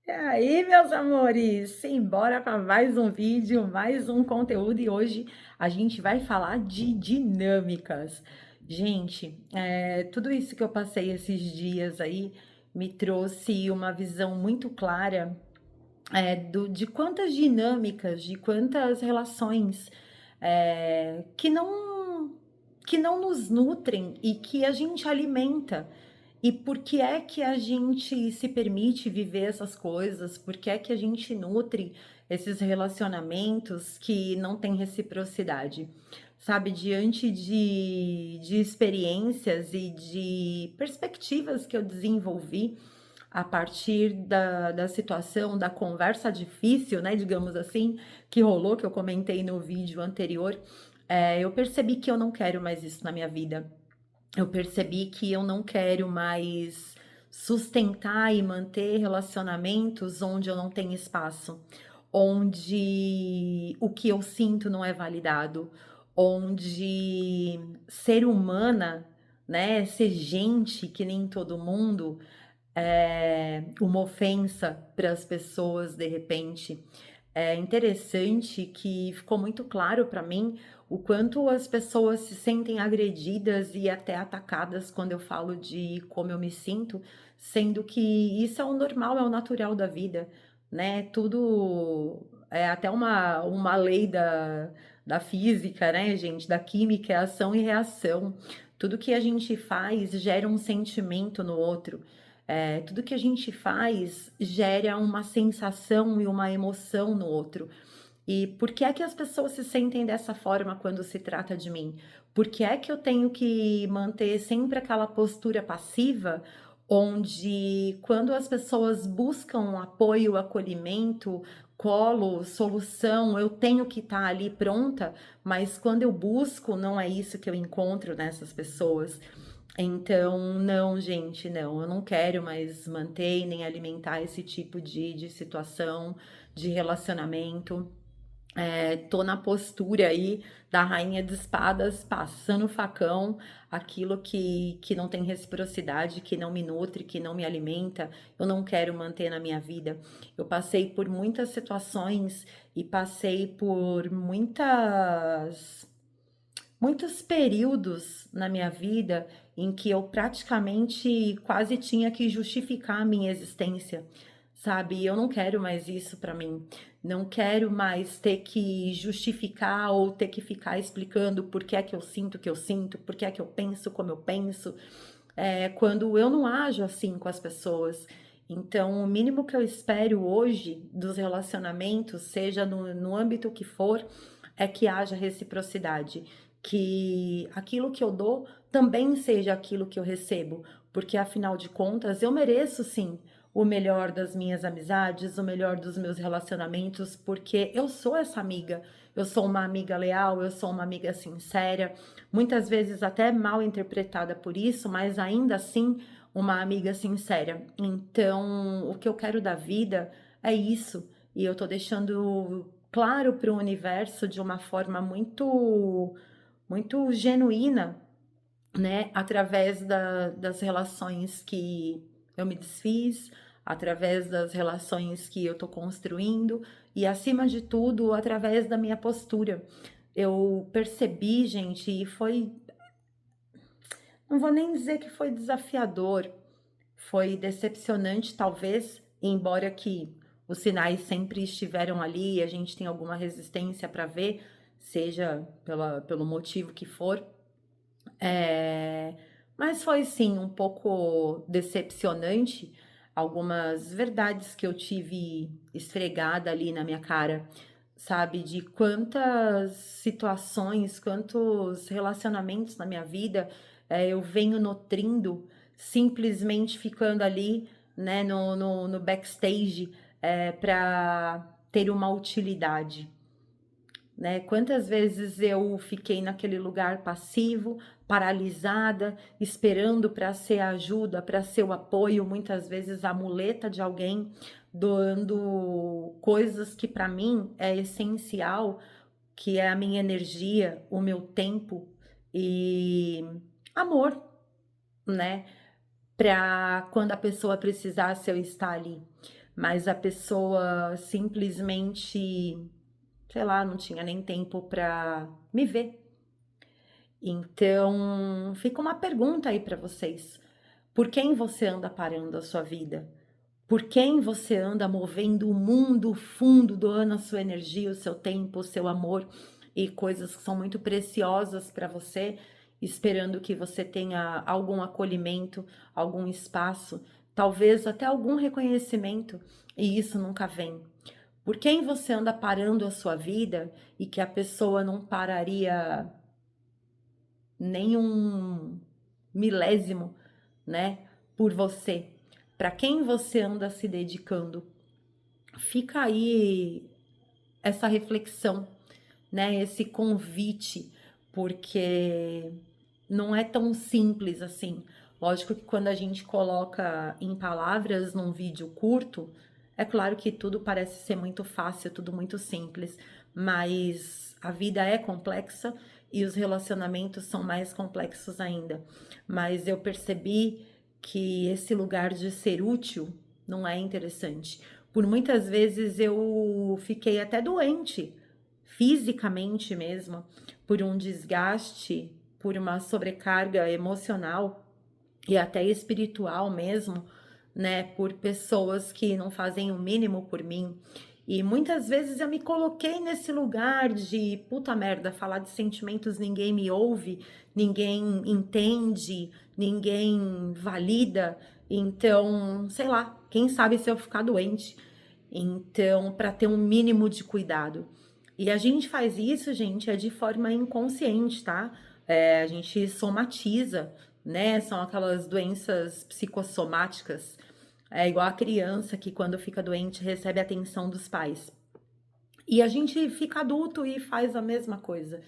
E aí, meus amores, simbora para mais um vídeo, mais um conteúdo e hoje a gente vai falar de dinâmicas. Gente, tudo isso que eu passei esses dias aí me trouxe uma visão muito clara de quantas dinâmicas, de quantas relações que não nos nutrem e que a gente alimenta. E por que é que a gente se permite viver essas coisas? Por que é que a gente nutre esses relacionamentos que não têm reciprocidade? Sabe, diante de experiências e de perspectivas que eu desenvolvi a partir da situação, da conversa difícil, né, digamos assim, que rolou, que eu comentei no vídeo anterior, eu percebi que eu não quero mais isso na minha vida. Eu percebi que eu não quero mais sustentar e manter relacionamentos onde eu não tenho espaço, onde o que eu sinto não é validado, onde ser humana, né, ser gente que nem todo mundo é uma ofensa para as pessoas de repente. É interessante que ficou muito claro para mim o quanto as pessoas se sentem agredidas e até atacadas quando eu falo de como eu me sinto, sendo que isso é o normal, é o natural da vida, né? Tudo é até uma lei da física, né, gente? Da química, é ação e reação. Tudo que a gente faz gera um sentimento no outro. Tudo que a gente faz gera uma sensação e uma emoção no outro. E por que é que as pessoas se sentem dessa forma quando se trata de mim? Por que é que eu tenho que manter sempre aquela postura passiva, onde quando as pessoas buscam apoio, acolhimento, colo, solução, eu tenho que estar ali pronta, mas quando eu busco, não é isso que eu encontro nessas pessoas. Então, não, gente, não, eu não quero mais manter nem alimentar esse tipo de situação, de relacionamento. Tô na postura aí da rainha de espadas, passando o facão, aquilo que não tem reciprocidade, que não me nutre, que não me alimenta, eu não quero manter na minha vida. Eu passei por muitas situações e passei por muitos períodos na minha vida em que eu praticamente quase tinha que justificar a minha existência, sabe? E eu não quero mais isso pra mim. Não quero mais ter que justificar ou ter que ficar explicando por que é que eu sinto o que eu sinto, por que é que eu penso como eu penso, quando eu não ajo assim com as pessoas. Então, o mínimo que eu espero hoje dos relacionamentos, seja no âmbito que for, é que haja reciprocidade, que aquilo que eu dou também seja aquilo que eu recebo, porque afinal de contas eu mereço sim o melhor das minhas amizades, o melhor dos meus relacionamentos, porque eu sou essa amiga. Eu sou uma amiga leal, eu sou uma amiga sincera, muitas vezes até mal interpretada por isso, mas ainda assim uma amiga sincera. Então, o que eu quero da vida é isso, e eu tô deixando claro para o universo de uma forma muito genuína, né, através das relações que eu me desfiz, através das relações que eu tô construindo e, acima de tudo, através da minha postura. Eu percebi, gente, e foi, não vou nem dizer que foi desafiador, foi decepcionante, talvez, embora que os sinais sempre estiveram ali e a gente tem alguma resistência para ver, seja pelo motivo que for. É, mas foi sim um pouco decepcionante algumas verdades que eu tive esfregada ali na minha cara, sabe? De quantas situações, quantos relacionamentos na minha vida eu venho nutrindo, simplesmente ficando ali, né, no backstage, para ter uma utilidade, né? Quantas vezes eu fiquei naquele lugar passivo, paralisada, esperando para ser a ajuda, para ser o apoio, muitas vezes a muleta de alguém, doando coisas que para mim é essencial, que é a minha energia, o meu tempo e amor, né? Para quando a pessoa precisasse eu estar ali. mas a pessoa simplesmente, sei lá, não tinha nem tempo para me ver. Então, fica uma pergunta aí para vocês. Por quem você anda parando a sua vida? Por quem você anda movendo o mundo fundo, doando a sua energia, o seu tempo, o seu amor e coisas que são muito preciosas para você, esperando que você tenha algum acolhimento, algum espaço, talvez até algum reconhecimento, e isso nunca vem. Por quem você anda parando a sua vida e que a pessoa não pararia nem um milésimo, né, por você? Para quem você anda se dedicando? Fica aí essa reflexão, né, esse convite, porque não é tão simples assim. Lógico que quando a gente coloca em palavras num vídeo curto, é claro que tudo parece ser muito fácil, tudo muito simples, mas a vida é complexa e os relacionamentos são mais complexos ainda. Mas eu percebi que esse lugar de ser útil não é interessante. Por muitas vezes eu fiquei até doente, fisicamente mesmo, por um desgaste, por uma sobrecarga emocional e até espiritual mesmo, né, por pessoas que não fazem o mínimo por mim. E muitas vezes eu me coloquei nesse lugar de puta merda, falar de sentimentos, ninguém me ouve, ninguém entende, ninguém valida. Então, sei lá, quem sabe se eu ficar doente. Então, para ter um mínimo de cuidado. E a gente faz isso, gente, é de forma inconsciente, tá? A gente somatiza, né? São aquelas doenças psicossomáticas. É igual a criança que, quando fica doente, recebe a atenção dos pais. E a gente fica adulto e faz a mesma coisa,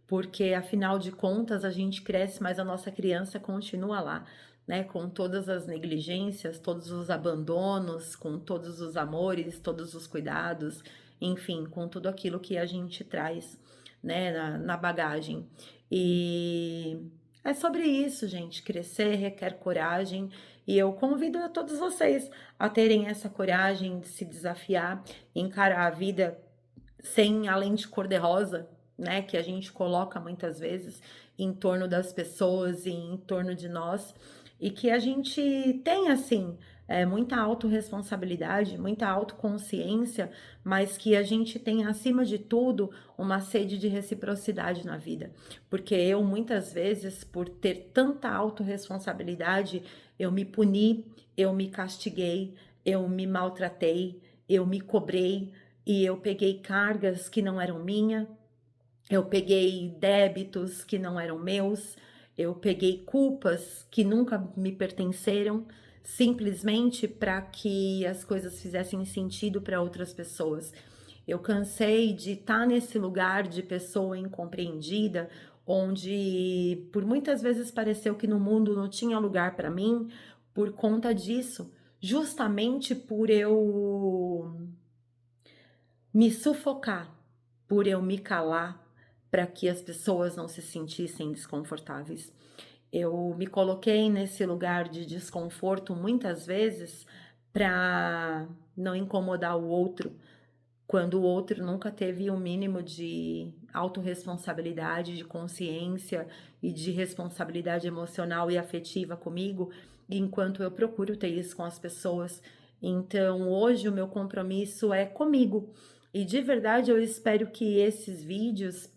porque afinal de contas a gente cresce, mas a nossa criança continua lá, né? Com todas as negligências, todos os abandonos, com todos os amores, todos os cuidados, enfim, com tudo aquilo que a gente traz, né, na bagagem. E é sobre isso, gente. Crescer requer coragem. E eu convido a todos vocês a terem essa coragem de se desafiar, encarar a vida sem a lente cor-de-rosa, né, que a gente coloca muitas vezes em torno das pessoas e em torno de nós, e que a gente tem, assim, muita autorresponsabilidade, muita autoconsciência, mas que a gente tem, acima de tudo, uma sede de reciprocidade na vida. Porque eu, muitas vezes, por ter tanta autorresponsabilidade, eu me puni, eu me castiguei, eu me maltratei, eu me cobrei, e eu peguei cargas que não eram minha, eu peguei débitos que não eram meus, eu peguei culpas que nunca me pertenceram, simplesmente para que as coisas fizessem sentido para outras pessoas. Eu cansei de estar nesse lugar de pessoa incompreendida, onde por muitas vezes pareceu que no mundo não tinha lugar para mim, por conta disso, justamente por eu me sufocar, por eu me calar para que as pessoas não se sentissem desconfortáveis. Eu me coloquei nesse lugar de desconforto muitas vezes para não incomodar o outro, quando o outro nunca teve o mínimo de autorresponsabilidade, de consciência e de responsabilidade emocional e afetiva comigo, enquanto eu procuro ter isso com as pessoas. Então, hoje o meu compromisso é comigo. E de verdade eu espero que esses vídeos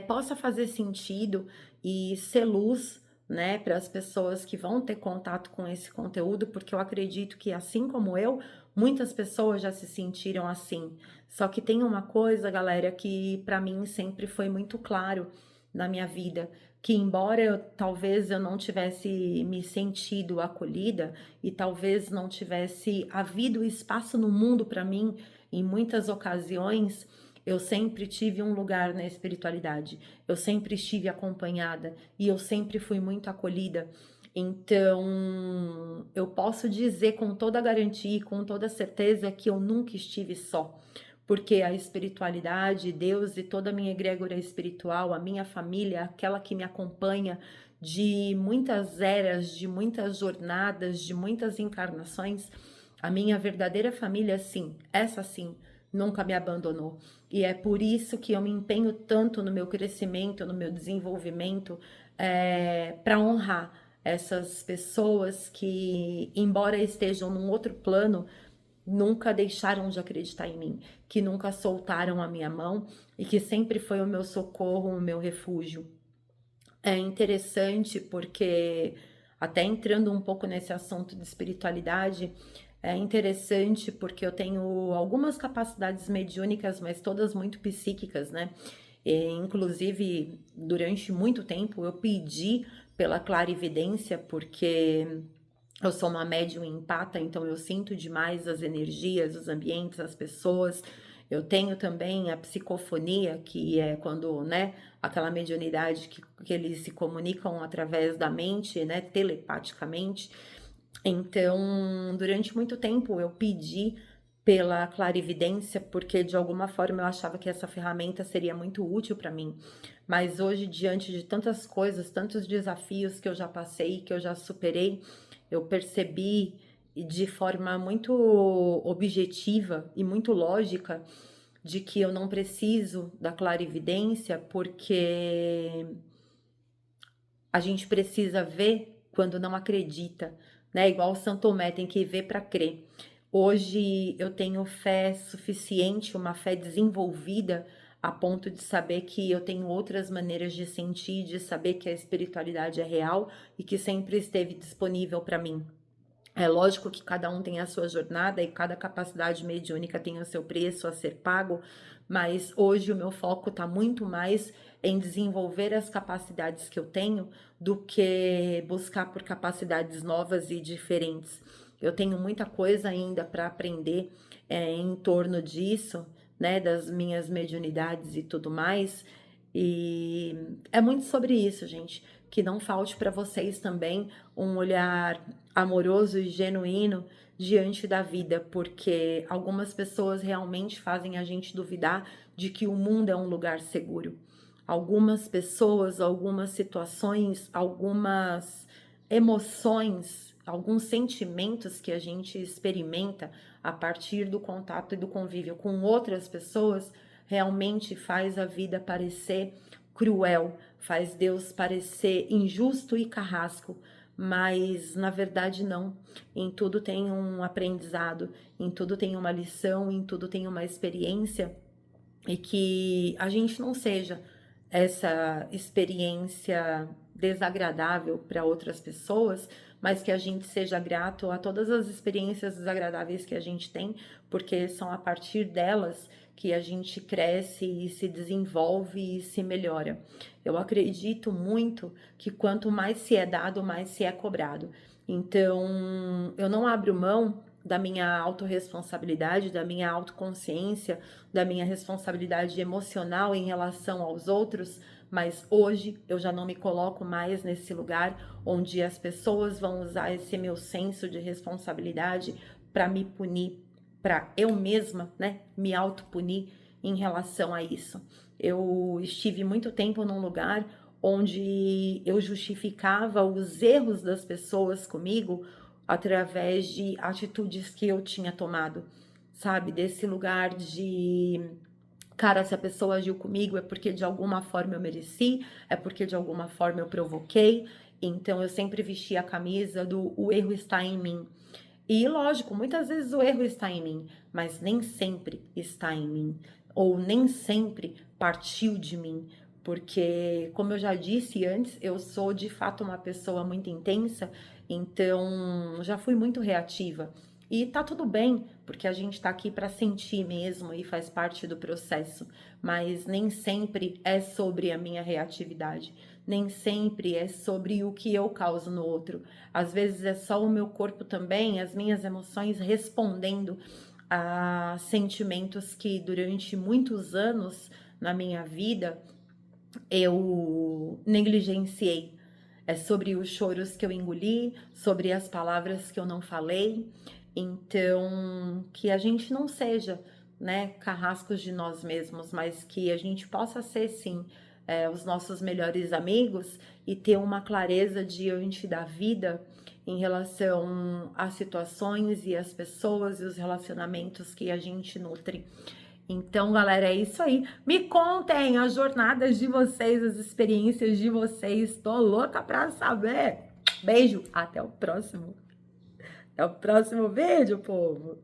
possa fazer sentido e ser luz, né, para as pessoas que vão ter contato com esse conteúdo, porque eu acredito que, assim como eu, muitas pessoas já se sentiram assim. Só que tem uma coisa, galera, que para mim sempre foi muito claro na minha vida, que embora talvez eu não tivesse me sentido acolhida e talvez não tivesse havido espaço no mundo para mim em muitas ocasiões, eu sempre tive um lugar na espiritualidade, eu sempre estive acompanhada e eu sempre fui muito acolhida. Então, eu posso dizer com toda garantia e com toda certeza que eu nunca estive só, porque a espiritualidade, Deus e toda a minha egrégora espiritual, a minha família, aquela que me acompanha de muitas eras, de muitas jornadas, de muitas encarnações, A minha verdadeira família, sim, essa sim, nunca me abandonou. E é por isso que eu me empenho tanto no meu crescimento, no meu desenvolvimento, para honrar essas pessoas que, embora estejam num outro plano, nunca deixaram de acreditar em mim, que nunca soltaram a minha mão e que sempre foi o meu socorro, o meu refúgio. É interessante porque, até entrando um pouco nesse assunto de espiritualidade, é interessante porque eu tenho algumas capacidades mediúnicas, mas todas muito psíquicas, né? E, inclusive, durante muito tempo eu pedi pela clarividência, porque eu sou uma médium empata, então eu sinto demais as energias, os ambientes, as pessoas. Eu tenho também a psicofonia, que é quando, né, aquela mediunidade que eles se comunicam através da mente, né, telepaticamente. Então, durante muito tempo eu pedi pela clarividência, porque de alguma forma eu achava que essa ferramenta seria muito útil para mim. Mas hoje, diante de tantas coisas, tantos desafios que eu já passei, que eu já superei, eu percebi de forma muito objetiva e muito lógica de que eu não preciso da clarividência, porque a gente precisa ver quando não acredita, né? Igual o Santo Tomé tem que ver para crer. Hoje eu tenho fé suficiente, uma fé desenvolvida a ponto de saber que eu tenho outras maneiras de sentir, de saber que a espiritualidade é real e que sempre esteve disponível para mim. É lógico que cada um tem a sua jornada e cada capacidade mediúnica tem o seu preço a ser pago, mas hoje o meu foco está muito mais em desenvolver as capacidades que eu tenho do que buscar por capacidades novas e diferentes. Eu tenho muita coisa ainda para aprender em torno disso, né, das minhas mediunidades e tudo mais. E é muito sobre isso, gente. Que não falte para vocês também um olhar amoroso e genuíno diante da vida, porque algumas pessoas realmente fazem a gente duvidar de que o mundo é um lugar seguro. Algumas pessoas, algumas situações, algumas emoções, alguns sentimentos que a gente experimenta a partir do contato e do convívio com outras pessoas realmente faz a vida parecer cruel, faz Deus parecer injusto e carrasco, mas na verdade não. Em tudo tem um aprendizado, em tudo tem uma lição, em tudo tem uma experiência, e que a gente não seja essa experiência desagradável para outras pessoas, mas que a gente seja grato a todas as experiências desagradáveis que a gente tem, porque são a partir delas que a gente cresce e se desenvolve e se melhora. Eu acredito muito que quanto mais se é dado, mais se é cobrado. Então, eu não abro mão da minha autorresponsabilidade, da minha autoconsciência, da minha responsabilidade emocional em relação aos outros, mas hoje eu já não me coloco mais nesse lugar onde as pessoas vão usar esse meu senso de responsabilidade para me punir, para eu mesma, né, me autopunir em relação a isso. Eu estive muito tempo num lugar onde eu justificava os erros das pessoas comigo através de atitudes que eu tinha tomado, sabe? Desse lugar de, cara, se a pessoa agiu comigo é porque de alguma forma eu mereci, é porque de alguma forma eu provoquei. Então eu sempre vesti a camisa do o erro está em mim. E lógico, muitas vezes o erro está em mim, mas nem sempre está em mim, ou nem sempre partiu de mim, porque, como eu já disse antes, eu sou de fato uma pessoa muito intensa, então já fui muito reativa. E tá tudo bem, porque a gente tá aqui para sentir mesmo e faz parte do processo, mas nem sempre é sobre a minha reatividade, nem sempre é sobre o que eu causo no outro. Às vezes é só o meu corpo também, as minhas emoções respondendo a sentimentos que durante muitos anos na minha vida eu negligenciei. É sobre os choros que eu engoli, sobre as palavras que eu não falei. Então, que a gente não seja, né, carrascos de nós mesmos, mas que a gente possa ser, sim, os nossos melhores amigos e ter uma clareza diante da vida em relação às situações e às pessoas e os relacionamentos que a gente nutre. Então, galera, é isso aí. Me contem as jornadas de vocês, as experiências de vocês. Tô louca pra saber. Beijo, até o próximo. Até o próximo vídeo, povo.